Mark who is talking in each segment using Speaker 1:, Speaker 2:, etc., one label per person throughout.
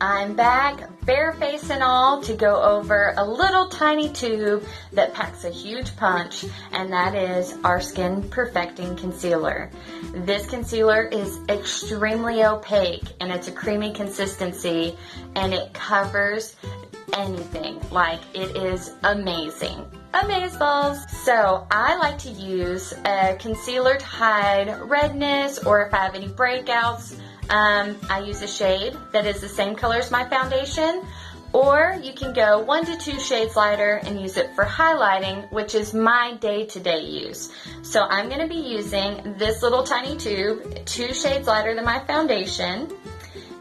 Speaker 1: I'm back, bare face and all, to go over a little tiny tube that packs a huge punch, and that is our Skin Perfecting Concealer. This concealer is extremely opaque, and it's a creamy consistency, and it covers anything. Like, it is amazing. Amazeballs! So I like to use a concealer to hide redness, or if I have any breakouts, I use a shade that is the same color as my foundation, or you can go 1 to 2 shades lighter and use it for highlighting, which is my day-to-day use. So I'm going to be using this little tiny tube, 2 shades lighter than my foundation,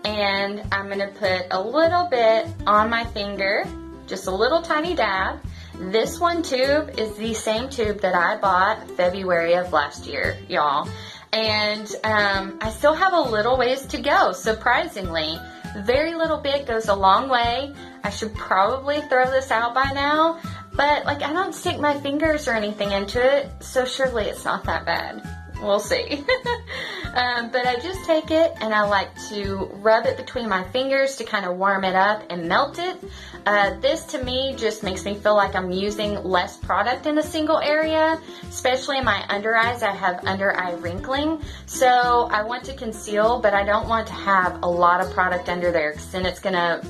Speaker 1: and I'm going to put a little bit on my finger, just a little tiny dab. This one tube is the same tube that I bought February of last year, y'all. And I still have a little ways to go, surprisingly. Very little bit goes a long way. I should probably throw this out by now, but like, I don't stick my fingers or anything into it, so surely it's not that bad. We'll see. But I just take it and I like to rub it between my fingers to kind of warm it up and melt it. This to me just makes me feel like I'm using less product in a single area, especially in my under eyes. I have under eye wrinkling, so I want to conceal, but I don't want to have a lot of product under there, because then it's going to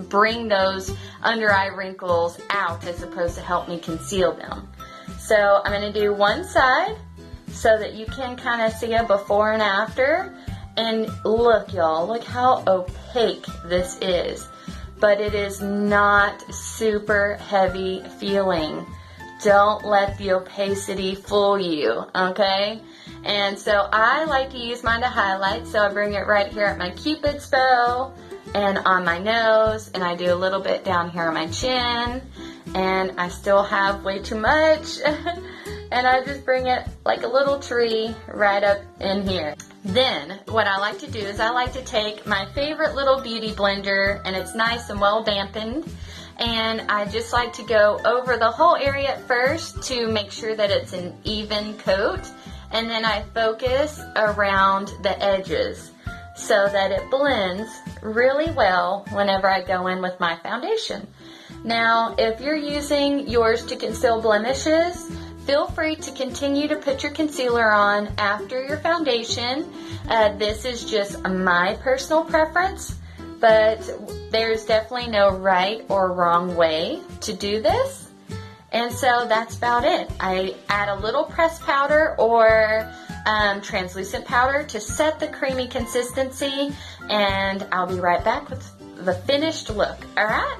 Speaker 1: bring those under eye wrinkles out as opposed to help me conceal them. So I'm going to do one side, so that you can kind of see a before and after. And look, y'all, look how opaque this is. But it is not super heavy feeling. Don't let the opacity fool you, okay? And so I like to use mine to highlight, so I bring it right here at my Cupid's bow and on my nose, and I do a little bit down here on my chin, and I still have way too much. And I just bring it like a little tree right up in here. Then what I like to do is I like to take my favorite little beauty blender, and it's nice and well dampened, and I just like to go over the whole area at first to make sure that it's an even coat, and then I focus around the edges so that it blends really well whenever I go in with my foundation. Now, if you're using yours to conceal blemishes, feel free to continue to put your concealer on after your foundation. This is just my personal preference, but there's definitely no right or wrong way to do this. And so that's about it. I add a little pressed powder or translucent powder to set the creamy consistency, and I'll be right back with the finished look. All right?